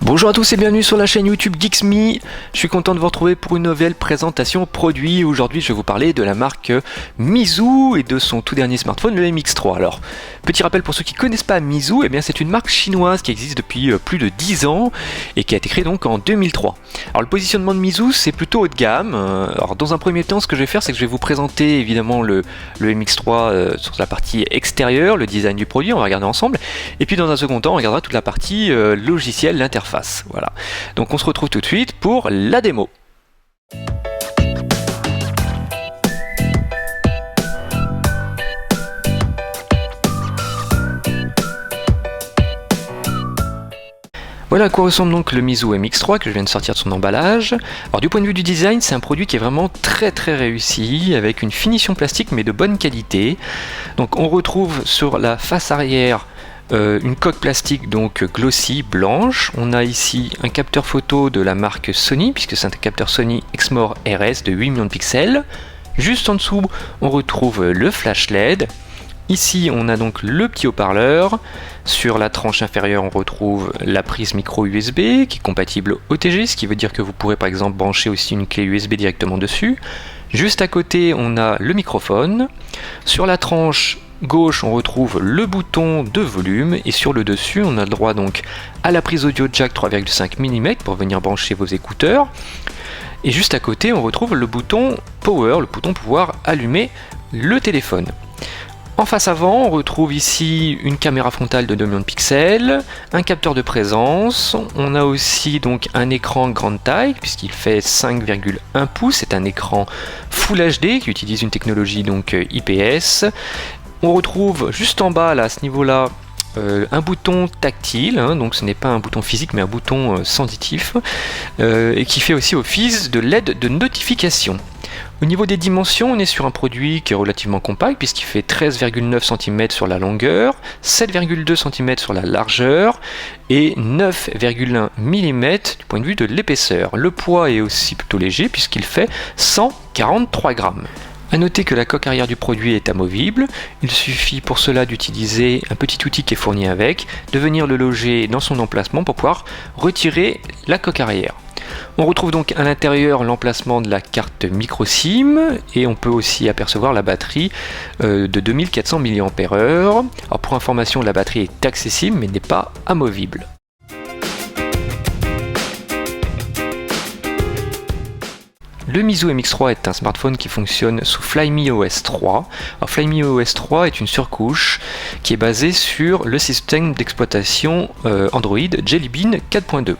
Bonjour à tous et bienvenue sur la chaîne YouTube Geeks.me. Je suis content de vous retrouver pour une nouvelle présentation produit. Aujourd'hui je vais vous parler de la marque Meizu et de son tout dernier smartphone, le MX3. Alors, petit rappel pour ceux qui ne connaissent pas Meizu, eh bien c'est une marque chinoise qui existe depuis plus de 10 ans et qui a été créée donc en 2003. Alors le positionnement de Meizu c'est plutôt haut de gamme. Alors dans un premier temps ce que je vais faire c'est que je vais vous présenter évidemment le MX3 sur la partie extérieure, le design du produit, on va regarder ensemble. Et puis dans un second temps on regardera toute la partie logicielle, l'interface. Voilà. Donc on se retrouve tout de suite pour la démo. Voilà à quoi ressemble donc le Meizu MX3 que je viens de sortir de son emballage. Alors du point de vue du design, c'est un produit qui est vraiment très réussi, avec une finition plastique mais de bonne qualité. Donc on retrouve sur la face arrière une coque plastique donc glossy blanche. On a ici un capteur photo de la marque Sony, puisque c'est un capteur Sony Exmor RS de 8 millions de pixels. Juste en dessous, on retrouve le flash LED. Ici, on a donc le petit haut-parleur. Sur la tranche inférieure, on retrouve la prise micro USB qui est compatible OTG, ce qui veut dire que vous pourrez par exemple brancher aussi une clé USB directement dessus. Juste à côté, on a le microphone. Sur la tranche gauche, on retrouve le bouton de volume et sur le dessus, on a le droit donc à la prise audio jack 3,5 mm pour venir brancher vos écouteurs. Et juste à côté, on retrouve le bouton power, le bouton pour pouvoir allumer le téléphone. En face avant, on retrouve ici une caméra frontale de 2 millions de pixels, un capteur de présence, on a aussi donc un écran grande taille puisqu'il fait 5,1 pouces, c'est un écran Full HD qui utilise une technologie donc IPS. On retrouve juste en bas là, à ce niveau-là, un bouton tactile, donc ce n'est pas un bouton physique mais un bouton sensitif, et qui fait aussi office de LED de notification. Au niveau des dimensions, on est sur un produit qui est relativement compact puisqu'il fait 13,9 cm sur la longueur, 7,2 cm sur la largeur et 9,1 mm du point de vue de l'épaisseur. Le poids est aussi plutôt léger puisqu'il fait 143 grammes. A noter que la coque arrière du produit est amovible, il suffit pour cela d'utiliser un petit outil qui est fourni avec, de venir le loger dans son emplacement pour pouvoir retirer la coque arrière. On retrouve donc à l'intérieur l'emplacement de la carte micro SIM et on peut aussi apercevoir la batterie de 2400 mAh. Alors pour information, la batterie est accessible mais n'est pas amovible. Le Meizu MX3 est un smartphone qui fonctionne sous Flyme OS 3. Alors Flyme OS 3 est une surcouche qui est basée sur le système d'exploitation Android Jelly Bean 4.2.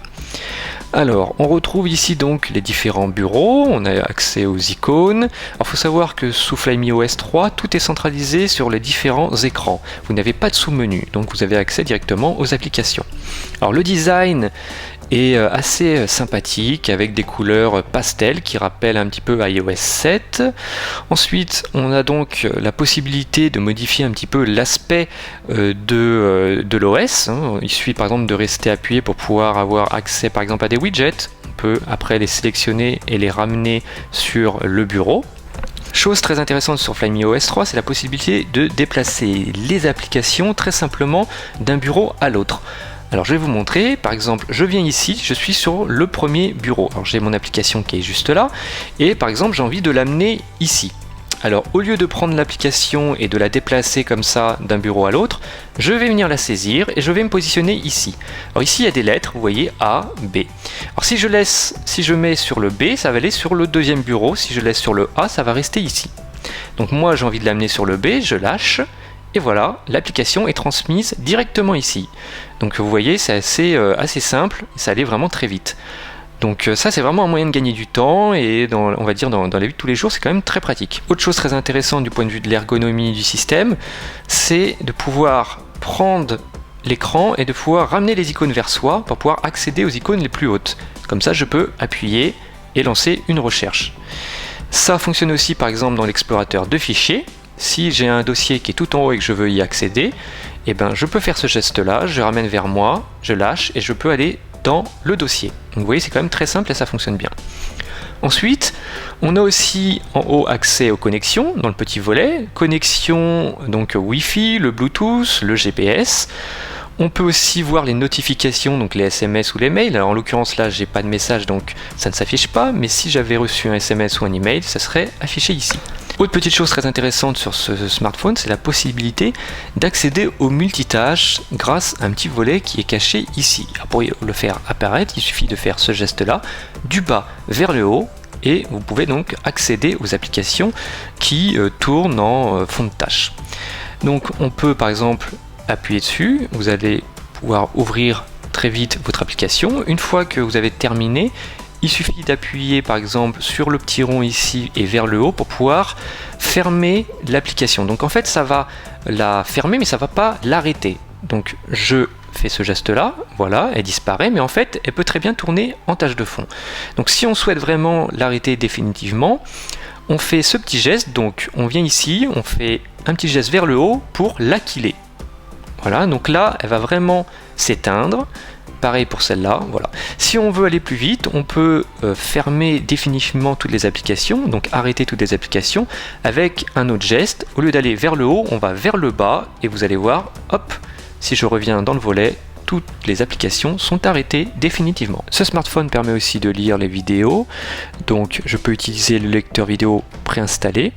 Alors, on retrouve ici donc les différents bureaux, on a accès aux icônes. Alors, il faut savoir que sous Flyme OS 3, tout est centralisé sur les différents écrans. Vous n'avez pas de sous-menu, donc vous avez accès directement aux applications. Alors, le design est assez sympathique avec des couleurs pastel qui rappellent un petit peu iOS 7. Ensuite, on a donc la possibilité de modifier un petit peu l'aspect de l'OS. Il suffit par exemple de rester appuyé pour pouvoir avoir accès par exemple à des widgets. On peut après les sélectionner et les ramener sur le bureau. Chose très intéressante sur Flyme OS 3, c'est la possibilité de déplacer les applications très simplement d'un bureau à l'autre. Alors je vais vous montrer, par exemple je viens ici, je suis sur le premier bureau, alors j'ai mon application qui est juste là, et par exemple j'ai envie de l'amener ici. Alors au lieu de prendre l'application et de la déplacer comme ça d'un bureau à l'autre, je vais venir la saisir et je vais me positionner ici. Alors ici il y a des lettres, vous voyez A, B. Alors si je mets sur le B, ça va aller sur le deuxième bureau, si je laisse sur le A, ça va rester ici. Donc moi j'ai envie de l'amener sur le B, je lâche. Et voilà, l'application est transmise directement ici. Donc vous voyez, c'est assez simple, ça allait vraiment très vite. Donc ça c'est vraiment un moyen de gagner du temps et on va dire dans la vie de tous les jours c'est quand même très pratique. Autre chose très intéressante du point de vue de l'ergonomie du système, c'est de pouvoir prendre l'écran et de pouvoir ramener les icônes vers soi pour pouvoir accéder aux icônes les plus hautes. Comme ça je peux appuyer et lancer une recherche. Ça fonctionne aussi par exemple dans l'explorateur de fichiers. Si j'ai un dossier qui est tout en haut et que je veux y accéder, eh ben, je peux faire ce geste-là, je ramène vers moi, je lâche et je peux aller dans le dossier. Donc vous voyez, c'est quand même très simple et ça fonctionne bien. Ensuite, on a aussi en haut accès aux connexions dans le petit volet, connexion donc Wi-Fi, le Bluetooth, le GPS. On peut aussi voir les notifications, donc les SMS ou les mails. Alors en l'occurrence là, j'ai pas de message, donc ça ne s'affiche pas, mais si j'avais reçu un SMS ou un email, ça serait affiché ici. Autre petite chose très intéressante sur ce smartphone, c'est la possibilité d'accéder au multitâche grâce à un petit volet qui est caché ici. Alors pour le faire apparaître, il suffit de faire ce geste-là, du bas vers le haut, et vous pouvez donc accéder aux applications qui tournent en fond de tâche. Donc on peut par exemple appuyer dessus, vous allez pouvoir ouvrir très vite votre application. Une fois que vous avez terminé, il suffit d'appuyer par exemple sur le petit rond ici et vers le haut pour pouvoir fermer l'application. Donc en fait ça va la fermer mais ça va pas l'arrêter. Donc je fais ce geste là, voilà, elle disparaît, mais en fait elle peut très bien tourner en tâche de fond. Donc si on souhaite vraiment l'arrêter définitivement, on fait ce petit geste, donc on vient ici, on fait un petit geste vers le haut pour la killer. Voilà, donc là elle va vraiment s'éteindre. Pareil pour celle-là, voilà. Si on veut aller plus vite, on peut fermer définitivement toutes les applications, donc arrêter toutes les applications avec un autre geste. Au lieu d'aller vers le haut, on va vers le bas et vous allez voir, hop, si je reviens dans le volet, toutes les applications sont arrêtées définitivement. Ce smartphone permet aussi de lire les vidéos, donc je peux utiliser le lecteur vidéo préinstallé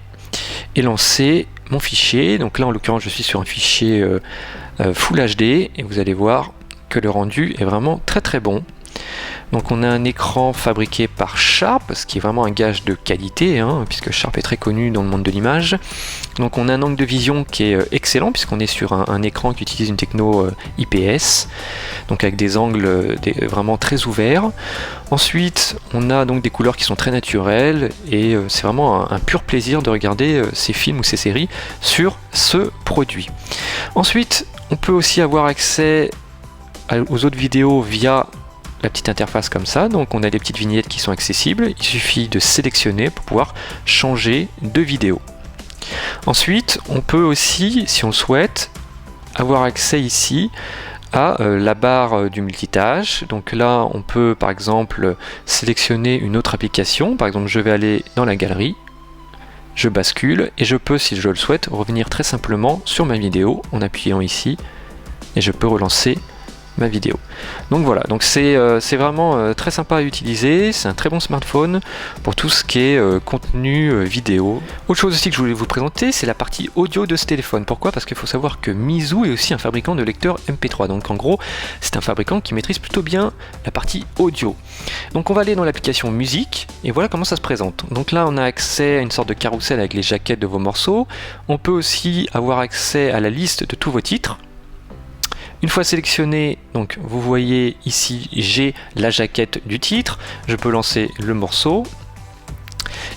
et lancer mon fichier. Donc là en l'occurrence je suis sur un fichier Full HD et vous allez voir que le rendu est vraiment très très bon. Donc on a un écran fabriqué par Sharp, ce qui est vraiment un gage de qualité, hein, puisque Sharp est très connu dans le monde de l'image. Donc on a un angle de vision qui est excellent, puisqu'on est sur un écran qui utilise une techno IPS, donc avec des angles vraiment très ouverts. Ensuite on a donc des couleurs qui sont très naturelles, et c'est vraiment un pur plaisir de regarder ces films ou ces séries sur ce produit. Ensuite on peut aussi avoir accès aux autres vidéos via la petite interface comme ça. Donc on a des petites vignettes qui sont accessibles, il suffit de sélectionner pour pouvoir changer de vidéo. Ensuite on peut aussi, si on le souhaite, avoir accès ici à la barre du multitâche. Donc là on peut par exemple sélectionner une autre application, par exemple je vais aller dans la galerie, je bascule et je peux, si je le souhaite, revenir très simplement sur ma vidéo en appuyant ici et je peux relancer ma vidéo. Donc voilà, donc c'est vraiment très sympa à utiliser, c'est un très bon smartphone pour tout ce qui est contenu vidéo. Autre chose aussi que je voulais vous présenter, c'est la partie audio de ce téléphone. Pourquoi? Parce qu'il faut savoir que Meizu est aussi un fabricant de lecteurs MP3, donc en gros c'est un fabricant qui maîtrise plutôt bien la partie audio. Donc on va aller dans l'application musique et voilà comment ça se présente. Donc là on a accès à une sorte de carrousel avec les jaquettes de vos morceaux, on peut aussi avoir accès à la liste de tous vos titres. Une fois sélectionné, donc vous voyez ici j'ai la jaquette du titre, je peux lancer le morceau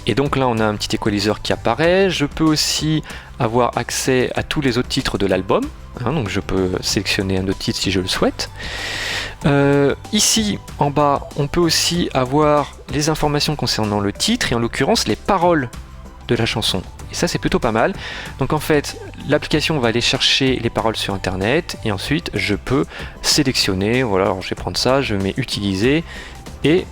et donc là on a un petit équaliseur qui apparaît. Je peux aussi avoir accès à tous les autres titres de l'album, hein, donc je peux sélectionner un autre titre si je le souhaite. Ici en bas on peut aussi avoir les informations concernant le titre et en l'occurrence les paroles de la chanson. Et ça c'est plutôt pas mal. Donc en fait l'application va aller chercher les paroles sur internet et ensuite je peux sélectionner, voilà, alors je vais prendre ça, je mets utiliser et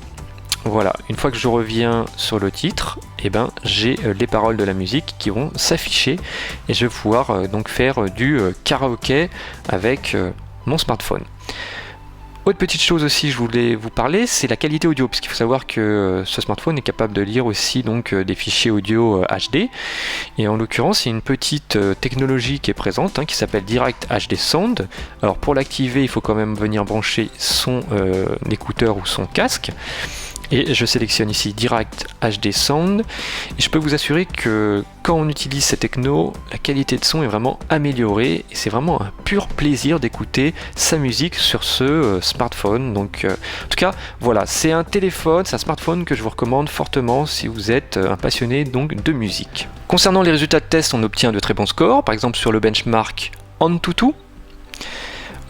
voilà, une fois que je reviens sur le titre, et ben j'ai les paroles de la musique qui vont s'afficher et je vais pouvoir donc faire du karaoké avec mon smartphone. Autre petite chose aussi je voulais vous parler, c'est la qualité audio, puisqu'il faut savoir que ce smartphone est capable de lire aussi donc des fichiers audio HD, et en l'occurrence il y a une petite technologie qui est présente, hein, qui s'appelle Direct HD Sound. Alors pour l'activer il faut quand même venir brancher son écouteur ou son casque, et je sélectionne ici Direct HD Sound et je peux vous assurer que quand on utilise cette techno, la qualité de son est vraiment améliorée et c'est vraiment un pur plaisir d'écouter sa musique sur ce smartphone. Donc en tout cas voilà, c'est un téléphone, c'est un smartphone que je vous recommande fortement si vous êtes un passionné donc de musique. Concernant les résultats de test, on obtient de très bons scores, par exemple sur le benchmark AnTuTu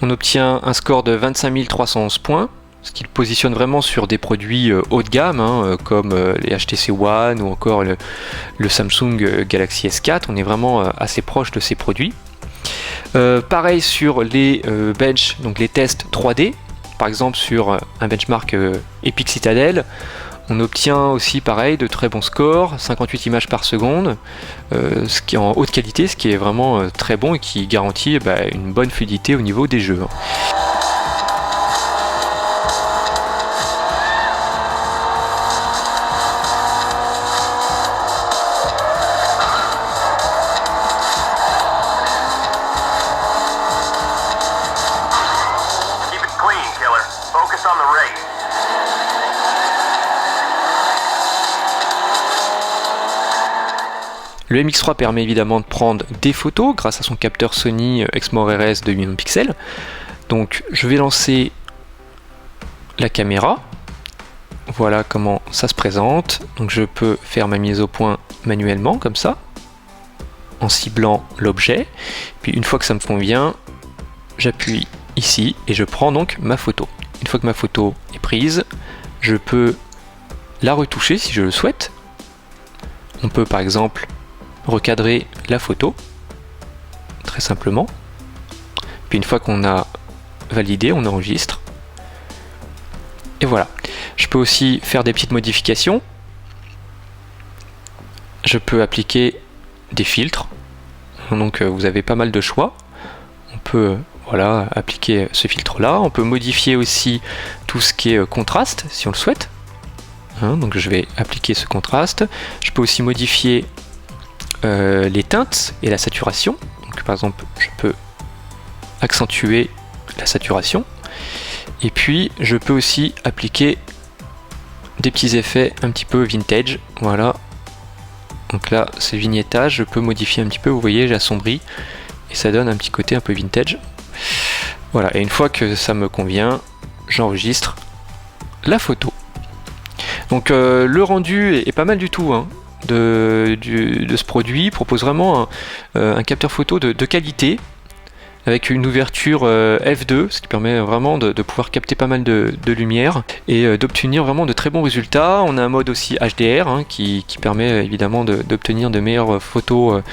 on obtient un score de 25 311 points, ce qui le positionne vraiment sur des produits haut de gamme, hein, comme les HTC One ou encore le Samsung Galaxy S4. On est vraiment assez proche de ces produits. Pareil sur les bench, donc les tests 3D, par exemple sur un benchmark Epic Citadel, On obtient aussi pareil de très bons scores, 58 images par seconde, ce qui est en haute qualité, ce qui est vraiment très bon et qui garantit une bonne fluidité au niveau des jeux. Le MX3 permet évidemment de prendre des photos grâce à son capteur Sony Exmor RS de 8 millions de pixels. Donc je vais lancer la caméra. Voilà comment ça se présente. Donc je peux faire ma mise au point manuellement comme ça, en ciblant l'objet. Puis une fois que ça me convient, j'appuie ici et je prends donc ma photo. Une fois que ma photo est prise, je peux la retoucher si je le souhaite. On peut par exemple recadrer la photo très simplement, puis une fois qu'on a validé, on enregistre et voilà. Je peux aussi faire des petites modifications, je peux appliquer des filtres, donc vous avez pas mal de choix. On peut voilà, appliquer ce filtre là, on peut modifier aussi tout ce qui est contraste si on le souhaite, donc je vais appliquer ce contraste. Je peux aussi modifier les teintes et la saturation. Donc, par exemple, je peux accentuer la saturation. Et puis, je peux aussi appliquer des petits effets un petit peu vintage. Voilà. Donc là, c'est vignettage. Je peux modifier un petit peu. Vous voyez, j'assombris et ça donne un petit côté un peu vintage. Voilà. Et une fois que ça me convient, j'enregistre la photo. Donc, le rendu est pas mal du tout, de ce produit. Propose vraiment un capteur photo de qualité avec une ouverture f2, ce qui permet vraiment de pouvoir capter pas mal de lumière et d'obtenir vraiment de très bons résultats. On a un mode aussi HDR qui permet évidemment d'obtenir de meilleures photos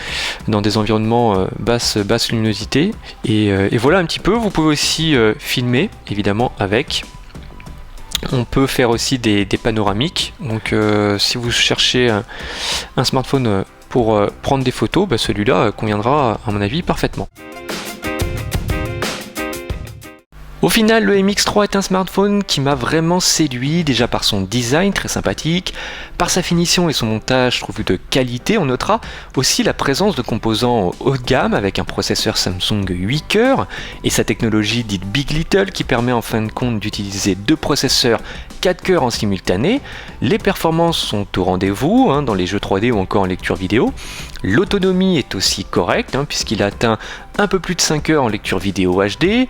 dans des environnements basse luminosité et voilà un petit peu. Vous pouvez aussi filmer évidemment avec. On peut faire aussi des panoramiques, donc si vous cherchez un smartphone pour prendre des photos, celui-là conviendra à mon avis parfaitement. Au final, le MX3 est un smartphone qui m'a vraiment séduit, déjà par son design très sympathique, par sa finition et son montage, je trouve de qualité. On notera aussi la présence de composants haut de gamme avec un processeur Samsung 8 cœurs et sa technologie dite Big Little qui permet en fin de compte d'utiliser deux processeurs 4 cœurs en simultané. Les performances sont au rendez-vous dans les jeux 3D ou encore en lecture vidéo. L'autonomie est aussi correcte puisqu'il atteint un peu plus de 5 heures en lecture vidéo HD.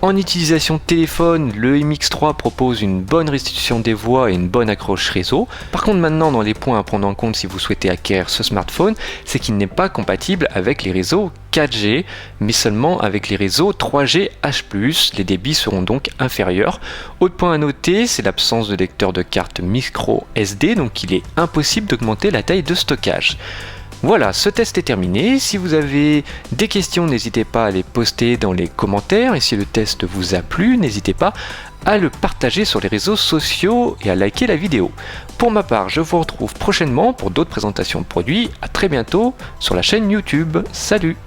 En utilisation téléphone, le MX3 propose une bonne restitution des voix et une bonne accroche réseau. Par contre maintenant, dans les points à prendre en compte si vous souhaitez acquérir ce smartphone, c'est qu'il n'est pas compatible avec les réseaux 4G, mais seulement avec les réseaux 3G H+. Les débits seront donc inférieurs. Autre point à noter, c'est l'absence de lecteur de carte micro SD, donc il est impossible d'augmenter la taille de stockage. Voilà, ce test est terminé. Si vous avez des questions, n'hésitez pas à les poster dans les commentaires. Et si le test vous a plu, n'hésitez pas à le partager sur les réseaux sociaux et à liker la vidéo. Pour ma part, je vous retrouve prochainement pour d'autres présentations de produits. À très bientôt sur la chaîne YouTube. Salut!